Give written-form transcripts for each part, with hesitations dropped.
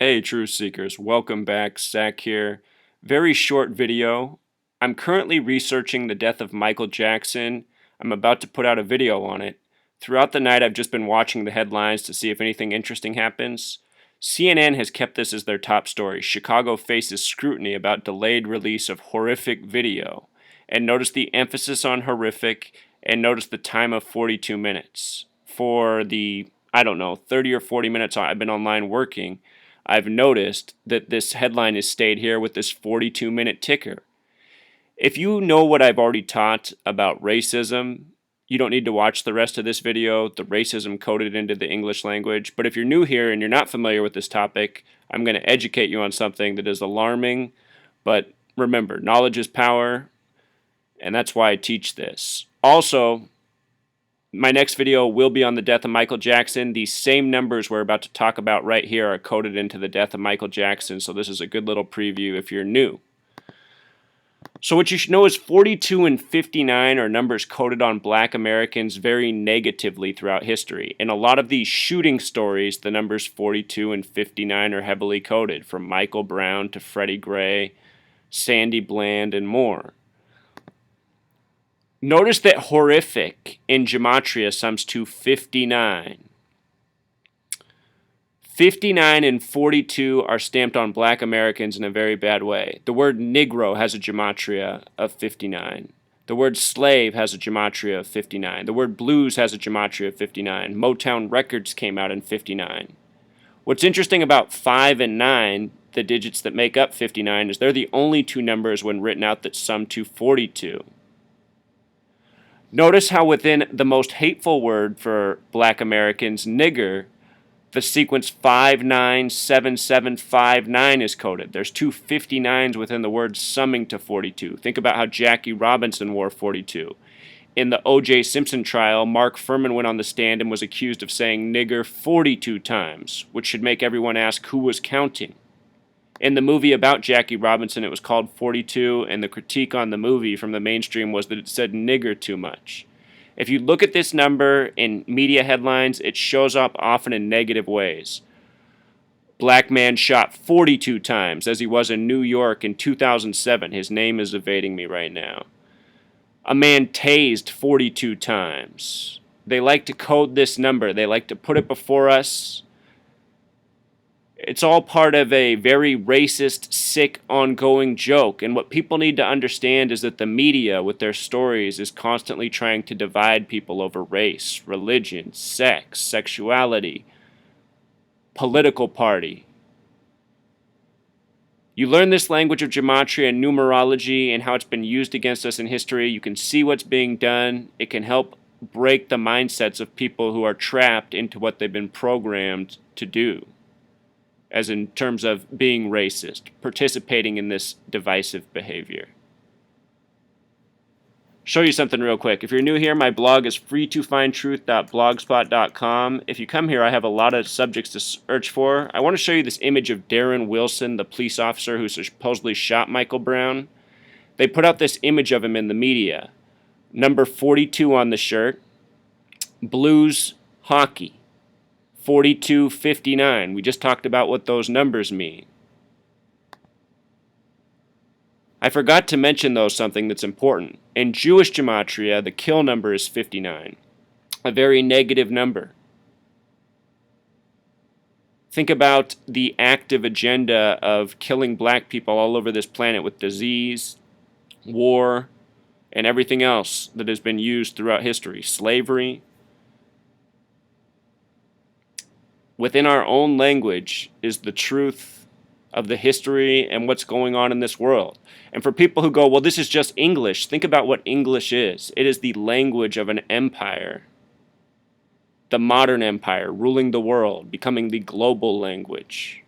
Hey, Truth Seekers, welcome back. Zach here. Very short video. I'm currently researching the death of Michael Jackson. I'm about to put out a video on it. Throughout the night, I've just been watching the headlines to see if anything interesting happens. CNN has kept this as their top story. Chicago faces scrutiny about delayed release of horrific video. And notice the emphasis on horrific, and notice the time of 42 minutes. For the, 30 or 40 minutes I've been online working, I've noticed that this headline has stayed here with this 42-minute ticker. If you know what I've already taught about racism, you don't need to watch the rest of this video, the racism coded into the English language. But if you're new here and you're not familiar with this topic, I'm going to educate you on something that is alarming. But remember, knowledge is power, and that's why I teach this. Also, my next video will be on the death of Michael Jackson. These same numbers we're about to talk about right here are coded into the death of Michael Jackson, so this is a good little preview if you're new. So what you should know is 42 and 59 are numbers coded on black Americans very negatively throughout history. In a lot of these shooting stories, the numbers 42 and 59 are heavily coded, from Michael Brown to Freddie Gray, Sandy Bland, and more. Notice that horrific in gematria sums to 59. 59 and 42 are stamped on black Americans in a very bad way. The word Negro has a gematria of 59. The word slave has a gematria of 59. The word blues has a gematria of 59. Motown Records came out in 59. What's interesting about 5 and 9, the digits that make up 59, is they're the only two numbers when written out that sum to 42. Notice how within the most hateful word for black Americans, nigger, the sequence 597759 is coded. There's two 59s within the word summing to 42. Think about how Jackie Robinson wore 42. In the O.J. Simpson trial, Mark Furman went on the stand and was accused of saying nigger 42 times, which should make everyone ask who was counting. In the movie about Jackie Robinson, it was called 42, and the critique on the movie from the mainstream was that it said nigger too much. If you look at this number in media headlines, it shows up often in negative ways. Black man shot 42 times, as he was in New York in 2007. His name is evading me right now. A man tased 42 times. They like to code this number. They like to put it before us. It's all part of a very racist, sick, ongoing joke. And what people need to understand is that the media, with their stories, is constantly trying to divide people over race, religion, sex, sexuality, political party. You learn this language of gematria and numerology and how it's been used against us in history. You can see what's being done. It can help break the mindsets of people who are trapped into what they've been programmed to do, as in terms of being racist, participating in this divisive behavior. Show you something real quick. If you're new here, my blog is freetofindtruth.blogspot.com. If you come here, I have a lot of subjects to search for. I want to show you this image of Darren Wilson, the police officer who supposedly shot Michael Brown. They put out this image of him in the media. Number 42 on the shirt. Blues hockey. 4259. We just talked about what those numbers mean. I forgot to mention, though, something that's important. In Jewish gematria, the kill number is 59, a very negative number. Think about the active agenda of killing black people all over this planet with disease, war, and everything else that has been used throughout history. Slavery. Within our own language is the truth of the history and what's going on in this world. And for people who go, well, this is just English, think about what English is. It is the language of an empire, the modern empire, ruling the world, becoming the global language.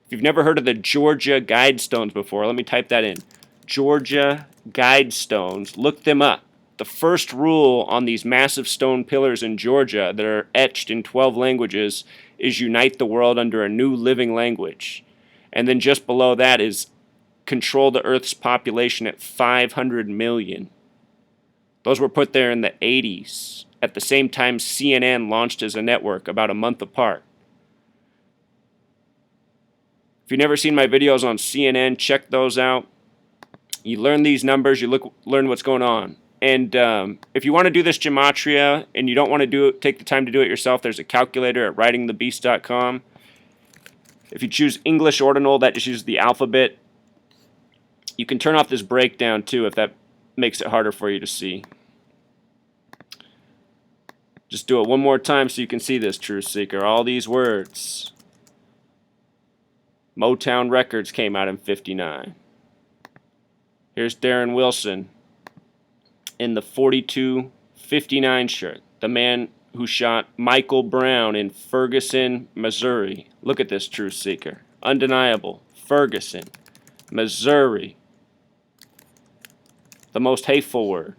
If you've never heard of the Georgia Guidestones before, let me type that in. Georgia Guidestones, look them up. The first rule on these massive stone pillars in Georgia that are etched in 12 languages is unite the world under a new living language. And then just below that is control the Earth's population at 500 million. Those were put there in the 80s. At the same time, CNN launched as a network about a month apart. If you've never seen my videos on CNN, check those out. You learn these numbers, you learn what's going on. And if you want to do this gematria and you don't want to take the time to do it yourself, there's a calculator at writingthebeast.com. If you choose English ordinal, that just uses the alphabet. You can turn off this breakdown too if that makes it harder for you to see. Just do it one more time so you can see this, Truth Seeker. All these words. Motown Records came out in '59. Here's Darren Wilson in the 42-59 shirt. The man who shot Michael Brown in Ferguson, Missouri. Look at this, Truth Seeker. Undeniable. Ferguson, Missouri. The most hateful word.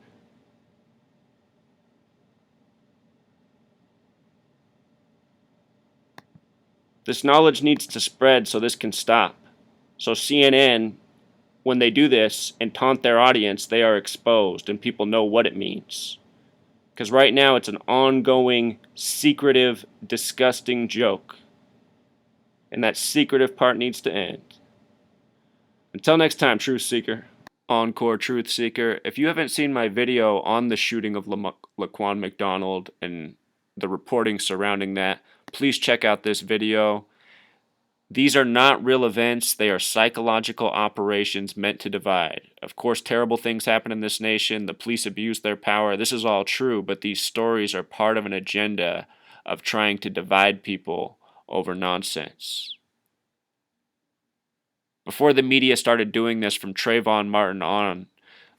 This knowledge needs to spread so this can stop. So CNN, when they do this and taunt their audience, they are exposed and people know what it means. Because right now it's an ongoing, secretive, disgusting joke. And that secretive part needs to end. Until next time, Truth Seeker. Encore Truth Seeker. If you haven't seen my video on the shooting of Laquan McDonald and the reporting surrounding that, please check out this video. These are not real events. They are psychological operations meant to divide. Of course, terrible things happen in this nation. The police abuse their power. This is all true, but these stories are part of an agenda of trying to divide people over nonsense. Before the media started doing this from Trayvon Martin on,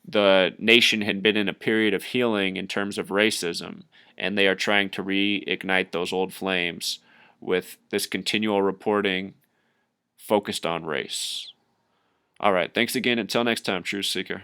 the nation had been in a period of healing in terms of racism, and they are trying to reignite those old flames with this continual reporting focused on race. All right, thanks again. Until next time, Truth Seeker.